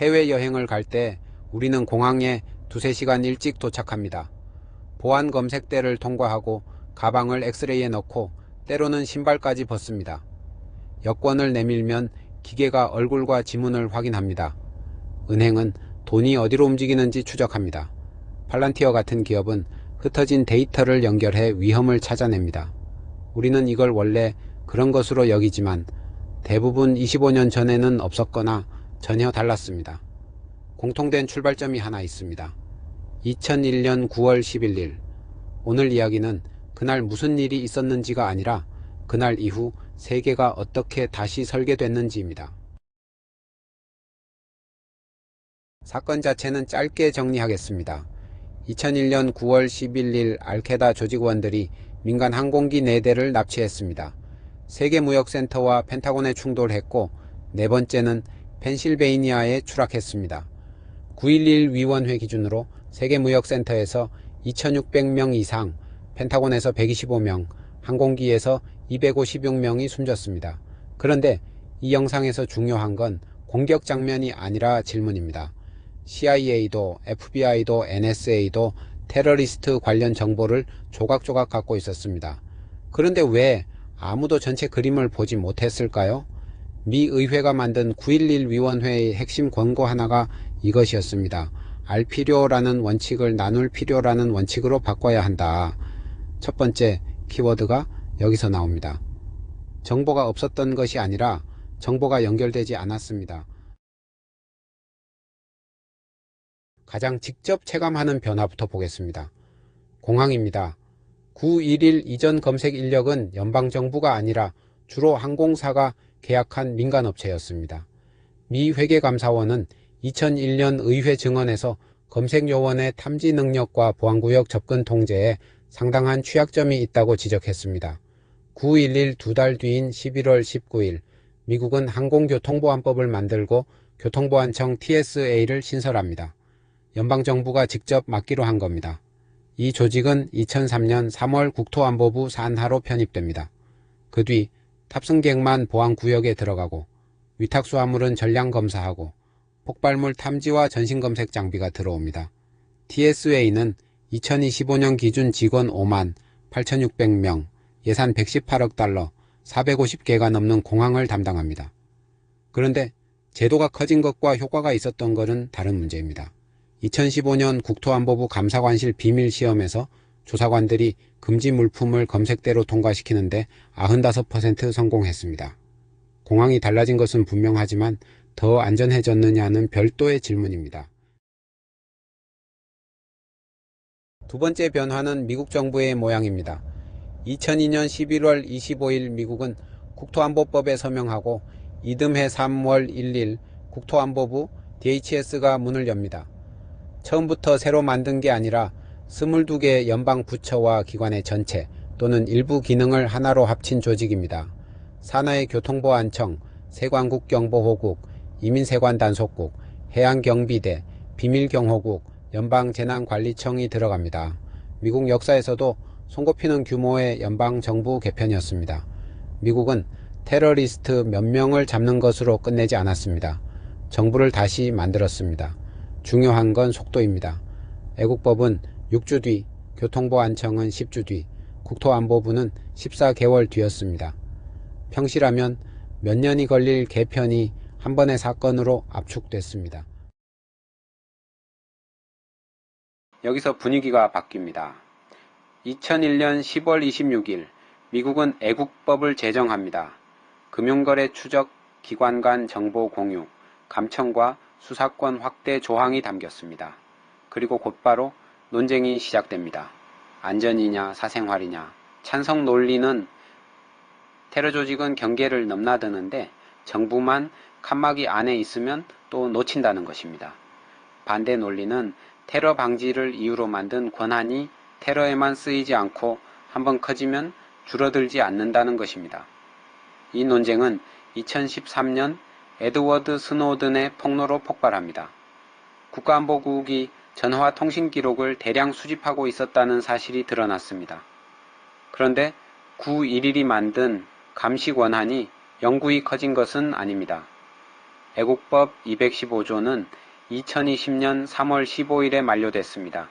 해외여행을 갈 때 우리는 공항에 두세 시간 일찍 도착합니다. 보안 검색대를 통과하고 가방을 엑스레이에 넣고 때로는 신발까지 벗습니다. 여권을 내밀면 기계가 얼굴과 지문을 확인합니다. 은행은 돈이 어디로 움직이는지 추적합니다. 팔란티어 같은 기업은 흩어진 데이터를 연결해 위험을 찾아냅니다. 우리는 이걸 원래 그런 것으로 여기지만 대부분 25년 전에는 없었거나 전혀 달랐습니다. 공통된 출발점이 하나 있습니다. 2001년 9월 11일. 오늘 이야기는 그날 무슨 일이 있었는지가 아니라 그날 이후 세계가 어떻게 다시 설계됐는지입니다. 사건 자체는 짧게 정리하겠습니다. 2001년 9월 11일 알케다 조직원들이 민간 항공기 4대를 납치했습니다. 세계무역센터와 펜타곤에 충돌했고 네 번째는 펜실베이니아에 추락했습니다. 9.11 위원회 기준으로 세계무역센터에서 2600명 이상, 펜타곤에서 125명, 항공기에서 256명이 숨졌습니다. 그런데 이 영상에서 중요한 건 공격 장면이 아니라 질문입니다. CIA도 FBI도 NSA도 테러리스트 관련 정보를 조각조각 갖고 있었습니다. 그런데 왜 아무도 전체 그림을 보지 못했을까요? 미 의회가 만든 9.11 위원회의 핵심 권고 하나가 이것이었습니다. 알 필요라는 원칙을 나눌 필요라는 원칙으로 바꿔야 한다. 첫 번째 키워드가 여기서 나옵니다. 정보가 없었던 것이 아니라 정보가 연결되지 않았습니다. 가장 직접 체감하는 변화부터 보겠습니다. 공항입니다. 9.11 이전 검색 인력은 연방정부가 아니라 주로 항공사가 계약한 민간업체였습니다. 미 회계감사원은 2001년 의회 증언에서 검색요원의 탐지 능력과 보안구역 접근 통제에 상당한 취약점이 있다고 지적했습니다. 9.11 두 달 뒤인 11월 19일 미국은 항공교통보안법을 만들고 교통보안청 TSA를 신설합니다. 연방정부가 직접 맡기로 한 겁니다. 이 조직은 2003년 3월 국토안보부 산하로 편입됩니다. 그 뒤 탑승객만 보안구역에 들어가고 위탁수화물은 전량 검사하고 폭발물 탐지와 전신검색 장비가 들어옵니다. TSA는 2025년 기준 직원 5만 8,600명, 예산 118억 달러, 450개가 넘는 공항을 담당합니다. 그런데 제도가 커진 것과 효과가 있었던 것은 다른 문제입니다. 2015년 국토안보부 감사관실 비밀시험에서 조사관들이 금지 물품을 검색대로 통과시키는데 95% 성공했습니다. 공항이 달라진 것은 분명하지만 더 안전해졌느냐는 별도의 질문입니다. 두 번째 변화는 미국 정부의 모양입니다. 2002년 11월 25일 미국은 국토안보법에 서명하고 이듬해 3월 1일 국토안보부 DHS가 문을 엽니다. 처음부터 새로 만든 게 아니라 22개 연방 부처와 기관의 전체 또는 일부 기능을 하나로 합친 조직입니다. 산하의 교통보안청, 세관국경보호국, 이민세관단속국, 해양경비대, 비밀경호국, 연방재난관리청이 들어갑니다. 미국 역사에서도 손꼽히는 규모의 연방정부 개편이었습니다. 미국은 테러리스트 몇 명을 잡는 것으로 끝내지 않았습니다. 정부를 다시 만들었습니다. 중요한 건 속도입니다. 애국법은 6주 뒤, 교통보안청은 10주 뒤, 국토안보부는 14개월 뒤였습니다. 평시라면 몇 년이 걸릴 개편이 한 번의 사건으로 압축됐습니다. 여기서 분위기가 바뀝니다. 2001년 10월 26일 미국은 애국법을 제정합니다. 금융거래 추적, 기관 간 정보 공유, 감청과 수사권 확대 조항이 담겼습니다. 그리고 곧바로 논쟁이 시작됩니다. 안전이냐 사생활이냐. 찬성 논리는 테러 조직은 경계를 넘나드는데 정부만 칸막이 안에 있으면 또 놓친다는 것입니다. 반대 논리는 테러 방지를 이유로 만든 권한이 테러에만 쓰이지 않고 한번 커지면 줄어들지 않는다는 것입니다. 이 논쟁은 2013년 에드워드 스노든의 폭로로 폭발합니다. 국가안보국이 전화 통신 기록을 대량 수집하고 있었다는 사실이 드러났습니다. 그런데 9.11이 만든 감시 권한이 영구히 커진 것은 아닙니다. 애국법 215조는 2020년 3월 15일에 만료됐습니다.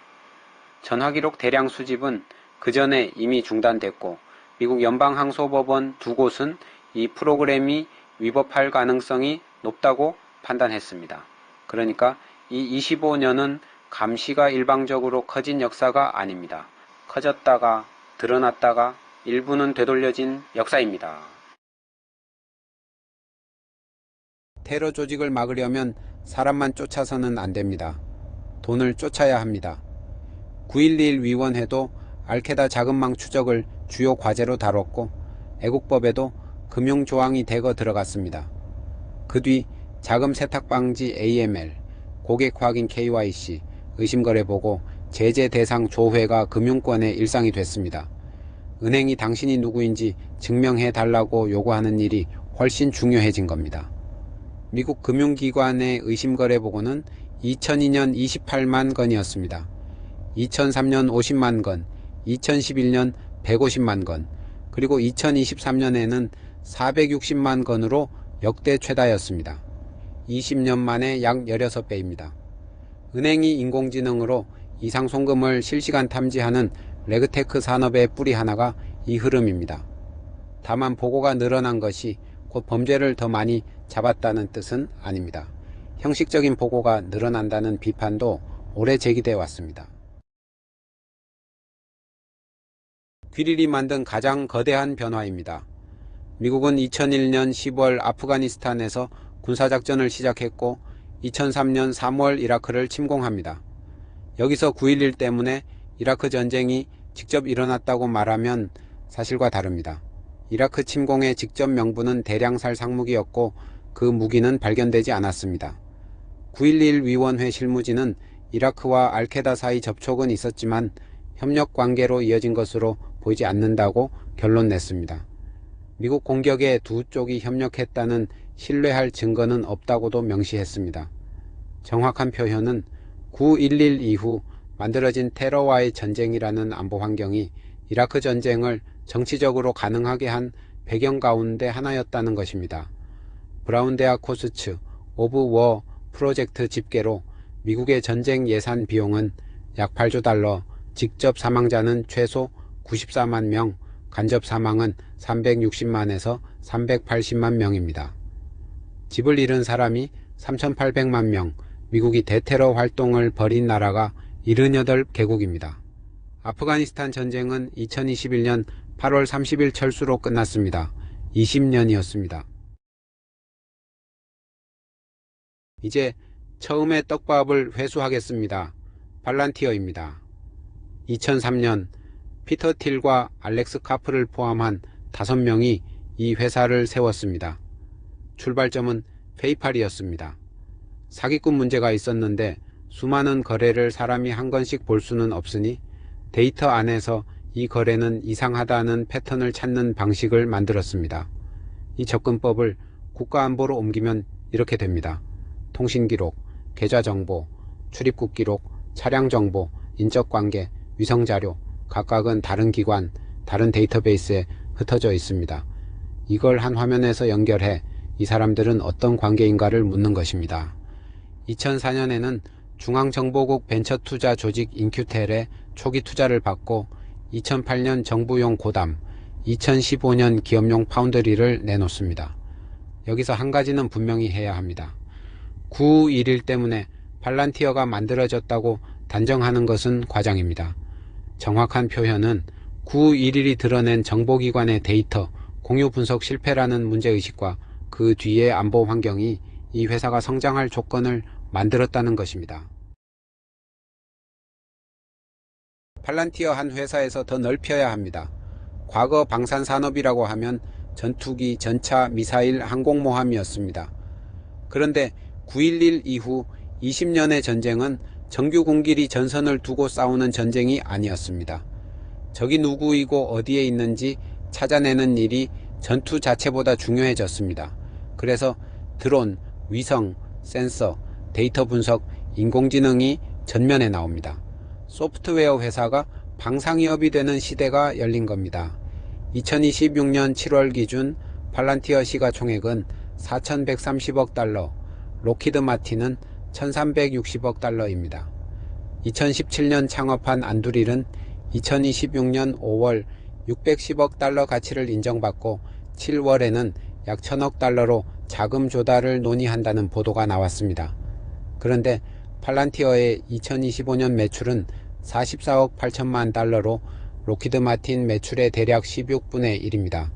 전화기록 대량 수집은 그 전에 이미 중단됐고 미국 연방항소법원 두 곳은 이 프로그램이 위법할 가능성이 높다고 판단했습니다. 그러니까 이 25년은 감시가 일방적으로 커진 역사가 아닙니다. 커졌다가 드러났다가 일부는 되돌려진 역사입니다. 테러 조직을 막으려면 사람만 쫓아서는 안 됩니다. 돈을 쫓아야 합니다. 9.11 위원회도 알케다 자금망 추적을 주요 과제로 다뤘고 애국법에도 금융조항이 대거 들어갔습니다. 그 뒤 자금 세탁 방지 AML, 고객 확인 KYC, 의심거래 보고, 제재 대상 조회가 금융권의 일상이 됐습니다. 은행이 당신이 누구인지 증명해 달라고 요구하는 일이 훨씬 중요해진 겁니다. 미국 금융기관의 의심거래 보고는 2002년 28만 건이었습니다. 2003년 50만 건, 2011년 150만 건, 그리고 2023년에는 460만 건으로 역대 최다였습니다. 20년 만에 약 16배입니다. 은행이 인공지능으로 이상 송금을 실시간 탐지하는 레그테크 산업의 뿌리 하나가 이 흐름입니다. 다만 보고가 늘어난 것이 곧 범죄를 더 많이 잡았다는 뜻은 아닙니다. 형식적인 보고가 늘어난다는 비판도 오래 제기되어 왔습니다. 귀릴이 만든 가장 거대한 변화입니다. 미국은 2001년 10월 아프가니스탄에서 군사작전을 시작했고 2003년 3월 이라크를 침공합니다. 여기서 9.11 때문에 이라크 전쟁이 직접 일어났다고 말하면 사실과 다릅니다. 이라크 침공의 직접 명분은 대량살 상무기였고 그 무기는 발견되지 않았습니다. 9.11 위원회 실무진은 이라크와 알케다 사이 접촉은 있었지만 협력 관계로 이어진 것으로 보이지 않는다고 결론 냈습니다. 미국 공격에 두 쪽이 협력했다는 신뢰할 증거는 없다고도 명시했습니다. 정확한 표현은 9.11 이후 만들어진 테러와의 전쟁이라는 안보 환경이 이라크 전쟁을 정치적으로 가능하게 한 배경 가운데 하나였다는 것입니다. 브라운 대학 코스츠 오브 워 프로젝트 집계로 미국의 전쟁 예산 비용은 약 8조 달러, 직접 사망자는 최소 94만 명, 간접 사망은 360만에서 380만 명입니다. 집을 잃은 사람이 3,800만 명, 미국이 대테러 활동을 벌인 나라가 78개국입니다. 아프가니스탄 전쟁은 2021년 8월 30일 철수로 끝났습니다. 20년이었습니다. 이제 처음의 떡밥을 회수하겠습니다. 팔란티어입니다. 2003년 피터 틸과 알렉스 카프를 포함한 5명이 이 회사를 세웠습니다. 출발점은 페이팔이었습니다. 사기꾼 문제가 있었는데 수많은 거래를 사람이 한 건씩 볼 수는 없으니 데이터 안에서 이 거래는 이상하다는 패턴을 찾는 방식을 만들었습니다. 이 접근법을 국가안보로 옮기면 이렇게 됩니다. 통신기록, 계좌정보, 출입국 기록, 차량정보, 인적관계, 위성자료, 각각은 다른 기관, 다른 데이터베이스에 흩어져 있습니다. 이걸 한 화면에서 연결해 이 사람들은 어떤 관계인가를 묻는 것입니다. 2004년에는 중앙정보국 벤처투자 조직 인큐텔에 초기 투자를 받고 2008년 정부용 고담, 2015년 기업용 파운드리를 내놓습니다. 여기서 한 가지는 분명히 해야 합니다. 9.11 때문에 팔란티어가 만들어졌다고 단정하는 것은 과장입니다. 정확한 표현은 9.11이 드러낸 정보기관의 데이터 공유 분석 실패라는 문제의식과 그 뒤의 안보 환경이 이 회사가 성장할 조건을 만들었다는 것입니다. 팔란티어 한 회사에서 더 넓혀야 합니다. 과거 방산산업이라고 하면 전투기, 전차, 미사일, 항공모함이었습니다. 그런데 9.11 이후 20년의 전쟁은 정규 군길이 전선을 두고 싸우는 전쟁이 아니었습니다. 적이 누구이고 어디에 있는지 찾아내는 일이 전투 자체보다 중요해졌습니다. 그래서 드론, 위성, 센서, 데이터 분석, 인공지능이 전면에 나옵니다. 소프트웨어 회사가 방상위협이 되는 시대가 열린 겁니다. 2026년 7월 기준 팔란티어 시가총액은 4,130억 달러, 록히드 마틴은 1360억 달러입니다. 2017년 창업한 안두릴은 2026년 5월 610억 달러 가치를 인정받고 7월에는 약 1000억 달러로 자금 조달을 논의한다는 보도가 나왔습니다. 그런데 팔란티어의 2025년 매출은 44억 8천만 달러로 록히드 마틴 매출의 대략 16분의 1입니다.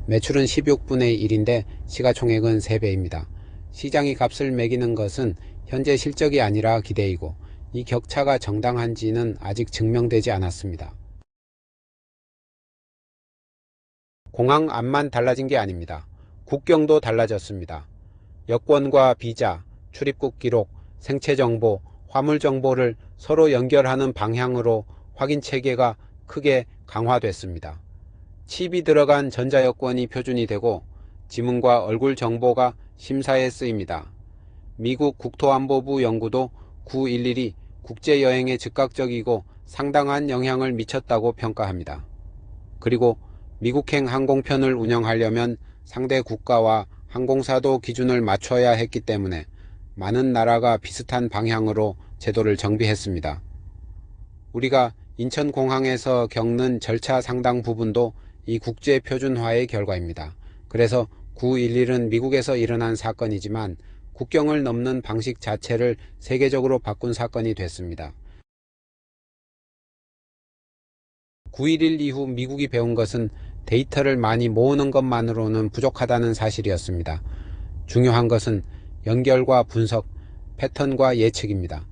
매출은 16분의 1인데 시가총액은 3배입니다. 시장이 값을 매기는 것은 현재 실적이 아니라 기대이고 이 격차가 정당한지는 아직 증명되지 않았습니다. 공항 앞만 달라진 게 아닙니다. 국경도 달라졌습니다. 여권과 비자, 출입국 기록, 생체 정보, 화물 정보를 서로 연결하는 방향으로 확인 체계가 크게 강화됐습니다. 칩이 들어간 전자여권이 표준이 되고 지문과 얼굴 정보가 심사에 쓰입니다. 미국 국토안보부 연구도 911이 국제여행에 즉각적이고 상당한 영향을 미쳤다고 평가합니다. 그리고 미국행 항공편을 운영하려면 상대 국가와 항공사도 기준을 맞춰야 했기 때문에 많은 나라가 비슷한 방향으로 제도를 정비했습니다. 우리가 인천공항에서 겪는 절차 상당 부분도 이 국제표준화의 결과입니다. 그래서 911은 미국에서 일어난 사건이지만 국경을 넘는 방식 자체를 세계적으로 바꾼 사건이 됐습니다. 9.11 이후 미국이 배운 것은 데이터를 많이 모으는 것만으로는 부족하다는 사실이었습니다. 중요한 것은 연결과 분석, 패턴과 예측입니다.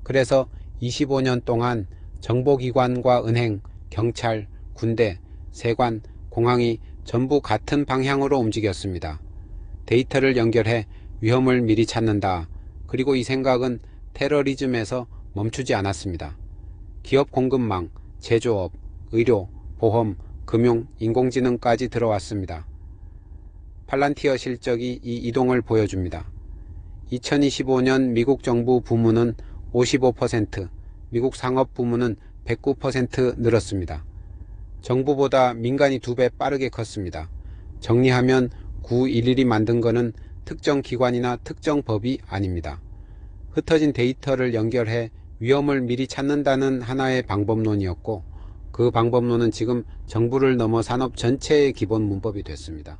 그래서 25년 동안 정보기관과 은행, 경찰, 군대, 세관, 공항이 전부 같은 방향으로 움직였습니다. 데이터를 연결해 위험을 미리 찾는다. 그리고 이 생각은 테러리즘에서 멈추지 않았습니다. 기업 공급망, 제조업, 의료, 보험, 금융, 인공지능까지 들어왔습니다. 팔란티어 실적이 이 이동을 보여줍니다. 2025년 미국 정부 부문은 55%, 미국 상업 부문은 109% 늘었습니다. 정부보다 민간이 2배 빠르게 컸습니다. 정리하면 911이 만든 것은 특정 기관이나 특정 법이 아닙니다. 흩어진 데이터를 연결해 위험을 미리 찾는다는 하나의 방법론이었고 그 방법론은 지금 정부를 넘어 산업 전체의 기본 문법이 됐습니다.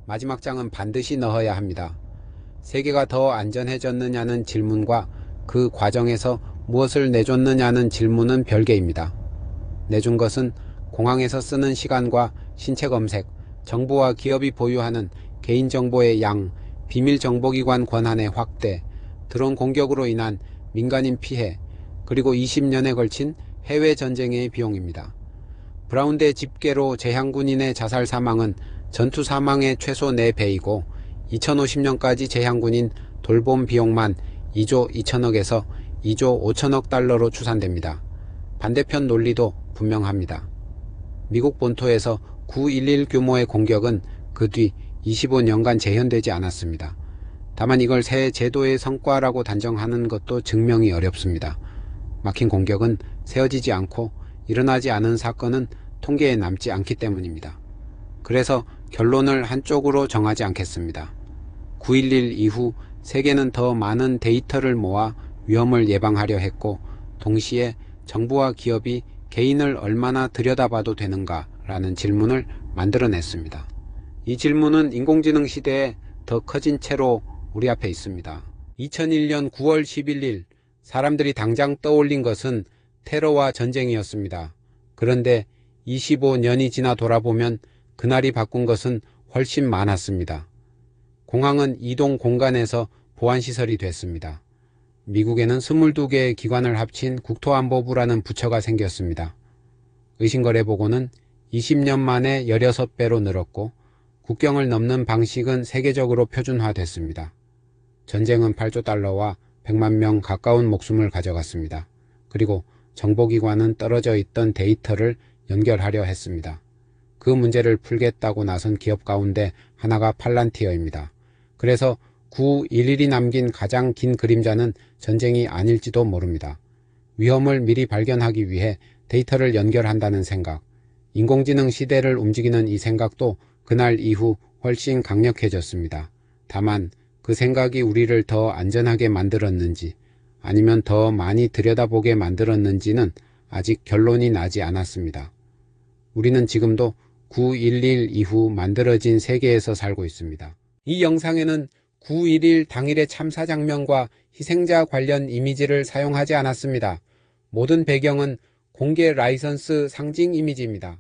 마지막 장은 반드시 넣어야 합니다. 세계가 더 안전해졌느냐는 질문과 그 과정에서 무엇을 내줬느냐는 질문은 별개입니다. 내준 것은 공항에서 쓰는 시간과 신체 검색, 정부와 기업이 보유하는 개인정보의 양, 비밀정보기관 권한의 확대, 드론 공격으로 인한 민간인 피해, 그리고 20년에 걸친 해외 전쟁의 비용입니다. 브라운대 집계로 제향군인의 자살 사망은 전투 사망의 최소 4배이고 2050년까지 제향군인 돌봄 비용만 2조 2천억에서 2조 5천억 달러로 추산됩니다. 반대편 논리도 분명합니다. 미국 본토에서 9.11 규모의 공격은 그 뒤 25년간 재현되지 않았습니다. 다만 이걸 새 제도의 성과라고 단정하는 것도 증명이 어렵습니다. 막힌 공격은 세워지지 않고 일어나지 않은 사건은 통계에 남지 않기 때문입니다. 그래서 결론을 한쪽으로 정하지 않겠습니다. 9.11 이후 세계는 더 많은 데이터를 모아 위험을 예방하려 했고 동시에 정부와 기업이 개인을 얼마나 들여다봐도 되는가라는 질문을 만들어냈습니다. 이 질문은 인공지능 시대에 더 커진 채로 우리 앞에 있습니다. 2001년 9월 11일 사람들이 당장 떠올린 것은 테러와 전쟁이었습니다. 그런데 25년이 지나 돌아보면 그날이 바꾼 것은 훨씬 많았습니다. 공항은 이동 공간에서 보안시설이 됐습니다. 미국에는 22개의 기관을 합친 국토안보부라는 부처가 생겼습니다. 의심거래보고는 20년 만에 16배로 늘었고 국경을 넘는 방식은 세계적으로 표준화됐습니다. 전쟁은 8조 달러와 100만 명 가까운 목숨을 가져갔습니다. 그리고 정보기관은 떨어져 있던 데이터를 연결하려 했습니다. 그 문제를 풀겠다고 나선 기업 가운데 하나가 팔란티어입니다. 그래서 9.11이 남긴 가장 긴 그림자는 전쟁이 아닐지도 모릅니다. 위험을 미리 발견하기 위해 데이터를 연결한다는 생각, 인공지능 시대를 움직이는 이 생각도 그날 이후 훨씬 강력해졌습니다. 다만 그 생각이 우리를 더 안전하게 만들었는지 아니면 더 많이 들여다보게 만들었는지는 아직 결론이 나지 않았습니다. 우리는 지금도 9.11 이후 만들어진 세계에서 살고 있습니다. 이 영상에는 9.11 당일의 참사 장면과 희생자 관련 이미지를 사용하지 않았습니다. 모든 배경은 공개 라이선스 상징 이미지입니다.